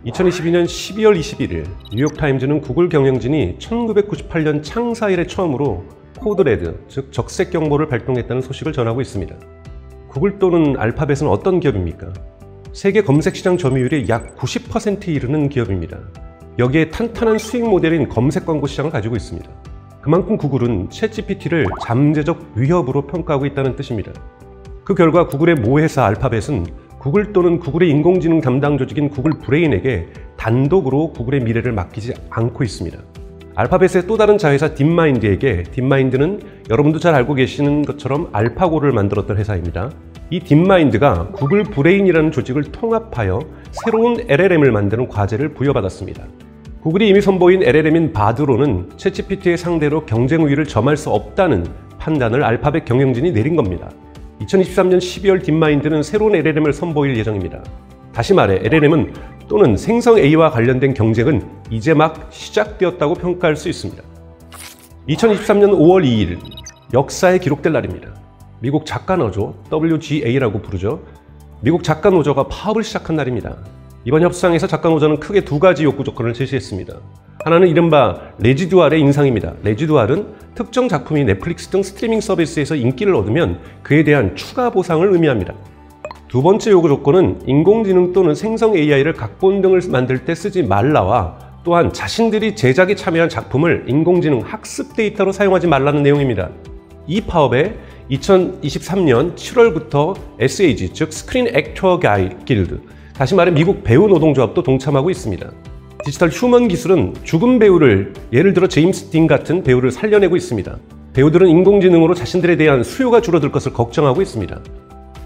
2022년 12월 21일 뉴욕타임즈는 구글 경영진이 1998년 창사 이래 처음으로 코드레드, 즉 적색 경보를 발동했다는 소식을 전하고 있습니다. 구글 또는 알파벳은 어떤 기업입니까? 세계 검색시장 점유율이 약 90%에 이르는 기업입니다. 여기에 탄탄한 수익 모델인 검색 광고 시장을 가지고 있습니다. 그만큼 구글은 챗GPT를 잠재적 위협으로 평가하고 있다는 뜻입니다. 그 결과 구글의 모회사 알파벳은 구글 또는 구글의 인공지능 담당 조직인 구글 브레인에게 단독으로 구글의 미래를 맡기지 않고 있습니다. 알파벳의 또 다른 자회사 딥마인드에게, 딥마인드는 여러분도 잘 알고 계시는 것처럼 알파고를 만들었던 회사입니다. 이 딥마인드가 구글 브레인이라는 조직을 통합하여 새로운 LLM을 만드는 과제를 부여받았습니다. 구글이 이미 선보인 LLM인 바드로는 챗GPT의 상대로 경쟁 우위를 점할 수 없다는 판단을 알파벳 경영진이 내린 겁니다. 2023년 12월 딥마인드는 새로운 LLM을 선보일 예정입니다. 다시 말해 LLM은 또는 생성 AI와 관련된 경쟁은 이제 막 시작되었다고 평가할 수 있습니다. 2023년 5월 2일, 역사에 기록될 날입니다. 미국 작가노조, WGA라고 부르죠. 미국 작가노조가 파업을 시작한 날입니다. 이번 협상에서 작가노조는 크게 두 가지 욕구 조건을 제시했습니다. 하나는 이른바 레지두알의 인상입니다. 레지두알은 특정 작품이 넷플릭스 등 스트리밍 서비스에서 인기를 얻으면 그에 대한 추가 보상을 의미합니다. 두 번째 요구 조건은 인공지능 또는 생성 AI를 각본 등을 만들 때 쓰지 말라와 또한 자신들이 제작에 참여한 작품을 인공지능 학습 데이터로 사용하지 말라는 내용입니다. 이 파업에 2023년 7월부터 SAG, 즉 스크린 액터 길드, 다시 말해 미국 배우 노동조합도 동참하고 있습니다. 디지털 휴먼 기술은 죽은 배우를, 예를 들어 제임스 딘 같은 배우를 살려내고 있습니다. 배우들은 인공지능으로 자신들에 대한 수요가 줄어들 것을 걱정하고 있습니다.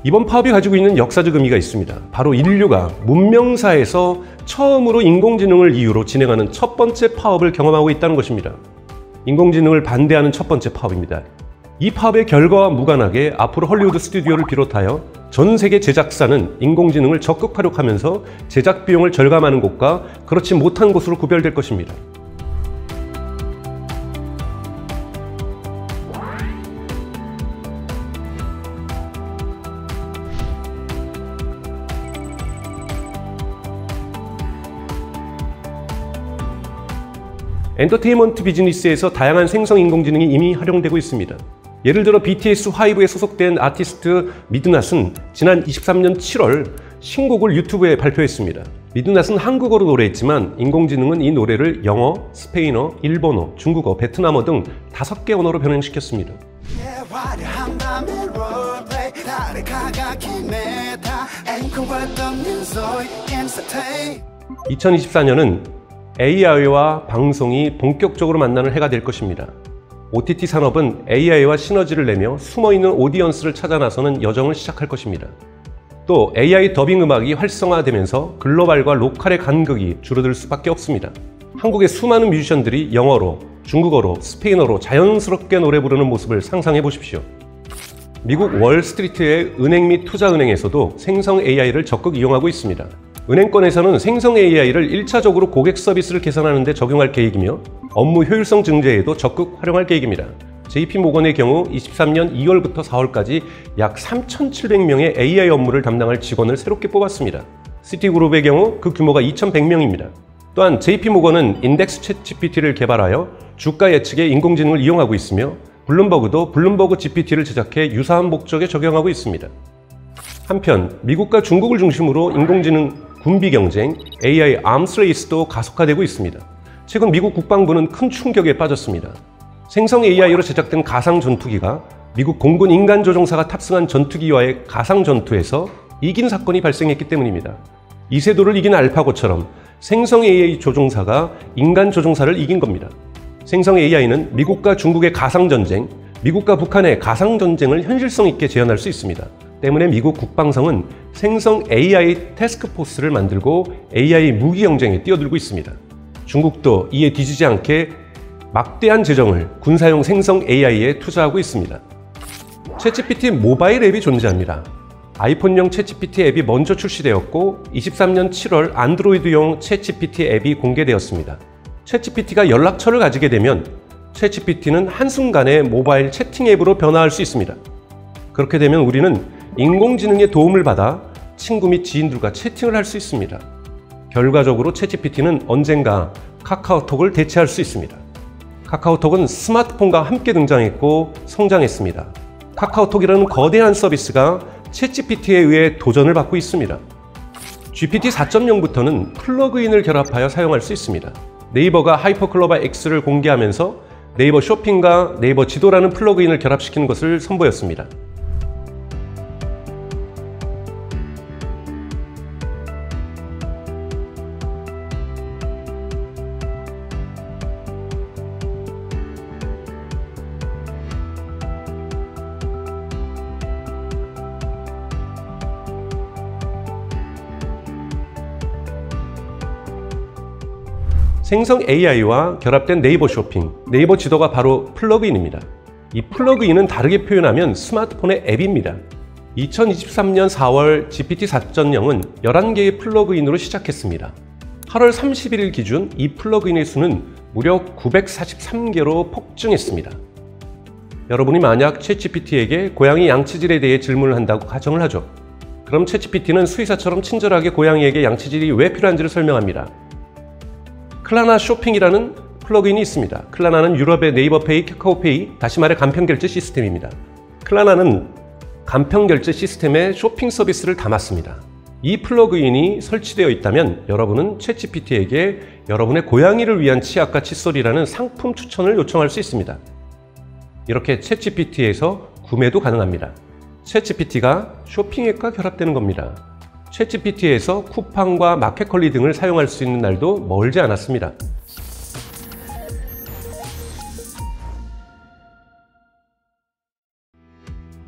이번 파업이 가지고 있는 역사적 의미가 있습니다. 바로 인류가 문명사에서 처음으로 인공지능을 이유로 진행하는 첫 번째 파업을 경험하고 있다는 것입니다. 인공지능을 반대하는 첫 번째 파업입니다. 이 파업의 결과와 무관하게 앞으로 헐리우드 스튜디오를 비롯하여 전 세계 제작사는 인공지능을 적극 활용하면서 제작 비용을 절감하는 곳과 그렇지 못한 곳으로 구별될 것입니다. 엔터테인먼트 비즈니스에서 다양한 생성 인공지능이 이미 활용되고 있습니다. 예를 들어 BTS 하이브에 소속된 아티스트 미드낫은 지난 23년 7월 신곡을 유튜브에 발표했습니다. 미드낫은 한국어로 노래했지만 인공지능은 이 노래를 영어, 스페인어, 일본어, 중국어, 베트남어 등 5개 언어로 변형시켰습니다. 2024년은 AI와 방송이 본격적으로 만나는 해가 될 것입니다. OTT 산업은 AI와 시너지를 내며 숨어있는 오디언스를 찾아 나서는 여정을 시작할 것입니다. 또 AI 더빙 음악이 활성화되면서 글로벌과 로컬의 간극이 줄어들 수밖에 없습니다. 한국의 수많은 뮤지션들이 영어로, 중국어로, 스페인어로 자연스럽게 노래 부르는 모습을 상상해 보십시오. 미국 월스트리트의 은행 및 투자은행에서도 생성 AI를 적극 이용하고 있습니다. 은행권에서는 생성 AI를 1차적으로 고객 서비스를 개선하는 데 적용할 계획이며 업무 효율성 증대에도 적극 활용할 계획입니다. JP모건의 경우 23년 2월부터 4월까지 약 3,700명의 AI 업무를 담당할 직원을 새롭게 뽑았습니다. 시티그룹의 경우 그 규모가 2,100명입니다. 또한 JP모건은 인덱스 챗GPT를 개발하여 주가 예측에 인공지능을 이용하고 있으며 블룸버그도 블룸버그 GPT를 제작해 유사한 목적에 적용하고 있습니다. 한편 미국과 중국을 중심으로 인공지능 군비 경쟁, AI 암스레이스도 가속화되고 있습니다. 최근 미국 국방부는 큰 충격에 빠졌습니다. 생성 AI로 제작된 가상 전투기가 미국 공군 인간 조종사가 탑승한 전투기와의 가상 전투에서 이긴 사건이 발생했기 때문입니다. 이세돌을 이긴 알파고처럼 생성 AI 조종사가 인간 조종사를 이긴 겁니다. 생성 AI는 미국과 중국의 가상 전쟁, 미국과 북한의 가상 전쟁을 현실성 있게 재현할 수 있습니다. 때문에 미국 국방성은 생성 AI 태스크포스를 만들고 AI 무기 경쟁에 뛰어들고 있습니다. 중국도 이에 뒤지지 않게 막대한 재정을 군사용 생성 AI에 투자하고 있습니다. 챗GPT 모바일 앱이 존재합니다. 아이폰용 챗GPT 앱이 먼저 출시되었고 23년 7월 안드로이드용 챗GPT 앱이 공개되었습니다. 챗GPT가 연락처를 가지게 되면 챗GPT는 한순간에 모바일 채팅 앱으로 변화할 수 있습니다. 그렇게 되면 우리는 인공지능의 도움을 받아 친구 및 지인들과 채팅을 할 수 있습니다. 결과적으로 챗GPT는 언젠가 카카오톡을 대체할 수 있습니다. 카카오톡은 스마트폰과 함께 등장했고 성장했습니다. 카카오톡이라는 거대한 서비스가 챗GPT에 의해 도전을 받고 있습니다. GPT 4.0부터는 플러그인을 결합하여 사용할 수 있습니다. 네이버가 하이퍼클로바 X를 공개하면서 네이버 쇼핑과 네이버 지도라는 플러그인을 결합시키는 것을 선보였습니다. 생성 AI와 결합된 네이버 쇼핑, 네이버 지도가 바로 플러그인입니다. 이 플러그인은 다르게 표현하면 스마트폰의 앱입니다. 2023년 4월 GPT 4.0은 11개의 플러그인으로 시작했습니다. 8월 31일 기준 이 플러그인의 수는 무려 943개로 폭증했습니다. 여러분이 만약 챗GPT에게 고양이 양치질에 대해 질문을 한다고 가정을 하죠. 그럼 챗GPT는 수의사처럼 친절하게 고양이에게 양치질이 왜 필요한지를 설명합니다. 클라나 쇼핑이라는 플러그인이 있습니다. 클라나는 유럽의 네이버페이, 카카오페이, 다시 말해 간편결제 시스템입니다. 클라나는 간편결제 시스템의 쇼핑 서비스를 담았습니다. 이 플러그인이 설치되어 있다면 여러분은 챗GPT에게 여러분의 고양이를 위한 치약과 칫솔이라는 상품 추천을 요청할 수 있습니다. 이렇게 챗GPT에서 구매도 가능합니다. 챗GPT가 쇼핑앱과 결합되는 겁니다. 챗GPT에서 쿠팡과 마켓컬리 등을 사용할 수 있는 날도 멀지 않았습니다.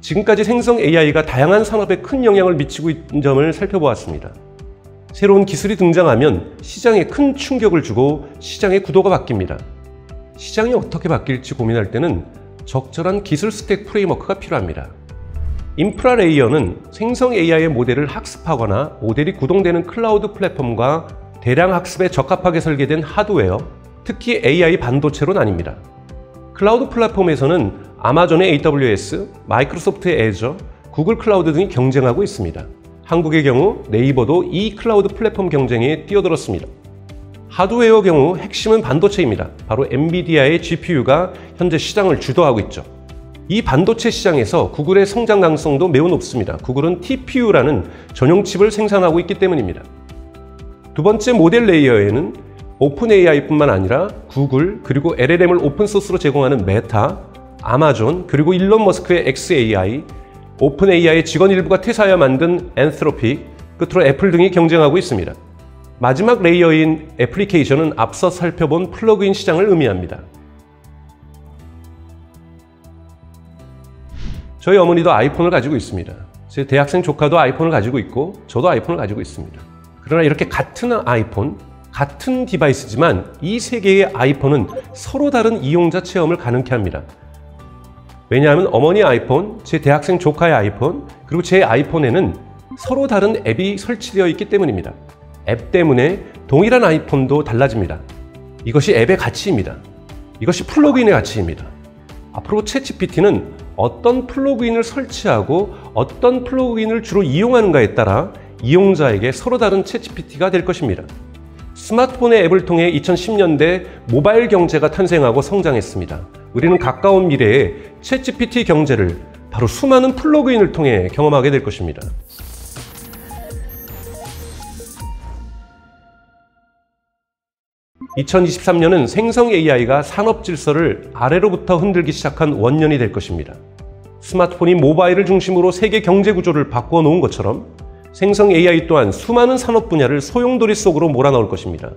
지금까지 생성 AI가 다양한 산업에 큰 영향을 미치고 있는 점을 살펴보았습니다. 새로운 기술이 등장하면 시장에 큰 충격을 주고 시장의 구도가 바뀝니다. 시장이 어떻게 바뀔지 고민할 때는 적절한 기술 스택 프레임워크가 필요합니다. 인프라 레이어는 생성 AI의 모델을 학습하거나 모델이 구동되는 클라우드 플랫폼과 대량 학습에 적합하게 설계된 하드웨어, 특히 AI 반도체로 나뉩니다. 클라우드 플랫폼에서는 아마존의 AWS, 마이크로소프트의 애저, 구글 클라우드 등이 경쟁하고 있습니다. 한국의 경우 네이버도 이 클라우드 플랫폼 경쟁에 뛰어들었습니다. 하드웨어 경우 핵심은 반도체입니다. 바로 엔비디아의 GPU가 현재 시장을 주도하고 있죠. 이 반도체 시장에서 구글의 성장 가능성도 매우 높습니다. 구글은 TPU라는 전용 칩을 생산하고 있기 때문입니다. 두 번째 모델 레이어에는 오픈AI뿐만 아니라 구글 그리고 LLM을 오픈소스로 제공하는 메타, 아마존 그리고 일론 머스크의 xAI, 오픈AI의 직원 일부가 퇴사하여 만든 엔트로픽, 끝으로 애플 등이 경쟁하고 있습니다. 마지막 레이어인 애플리케이션은 앞서 살펴본 플러그인 시장을 의미합니다. 저희 어머니도 아이폰을 가지고 있습니다. 제 대학생 조카도 아이폰을 가지고 있고 저도 아이폰을 가지고 있습니다. 그러나 이렇게 같은 아이폰, 같은 디바이스지만 이 세 개의 아이폰은 서로 다른 이용자 체험을 가능케 합니다. 왜냐하면 어머니 아이폰, 제 대학생 조카의 아이폰, 그리고 제 아이폰에는 서로 다른 앱이 설치되어 있기 때문입니다. 앱 때문에 동일한 아이폰도 달라집니다. 이것이 앱의 가치입니다. 이것이 플러그인의 가치입니다. 앞으로 챗GPT는 어떤 플러그인을 설치하고 어떤 플러그인을 주로 이용하는가에 따라 이용자에게 서로 다른 챗GPT가 될 것입니다. 스마트폰의 앱을 통해 2010년대 모바일 경제가 탄생하고 성장했습니다. 우리는 가까운 미래에 챗GPT 경제를 바로 수많은 플러그인을 통해 경험하게 될 것입니다. (2023년은) 생성 AI가 산업 질서를 아래로부터 흔들기 시작한 원년이 될 것입니다. 스마트폰이 모바일을 중심으로 세계 경제 구조를 바꾸어 놓은 것처럼 생성 AI 또한 수많은 산업 분야를 소용돌이 속으로 몰아넣을 것입니다.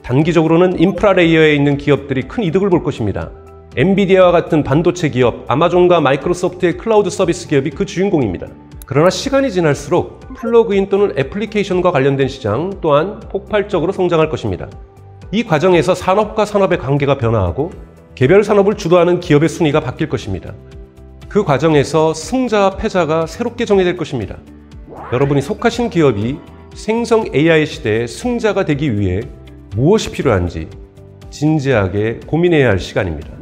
단기적으로는 인프라 레이어에 있는 기업들이 큰 이득을 볼 것입니다. 엔비디아와 같은 반도체 기업, 아마존과 마이크로소프트의 클라우드 서비스 기업이 그 주인공입니다. 그러나 시간이 지날수록 플러그인 또는 애플리케이션과 관련된 시장 또한 폭발적으로 성장할 것입니다. 이 과정에서 산업과 산업의 관계가 변화하고 개별 산업을 주도하는 기업의 순위가 바뀔 것입니다. 그 과정에서 승자와 패자가 새롭게 정해질 것입니다. 여러분이 속하신 기업이 생성 AI 시대의 승자가 되기 위해 무엇이 필요한지 진지하게 고민해야 할 시간입니다.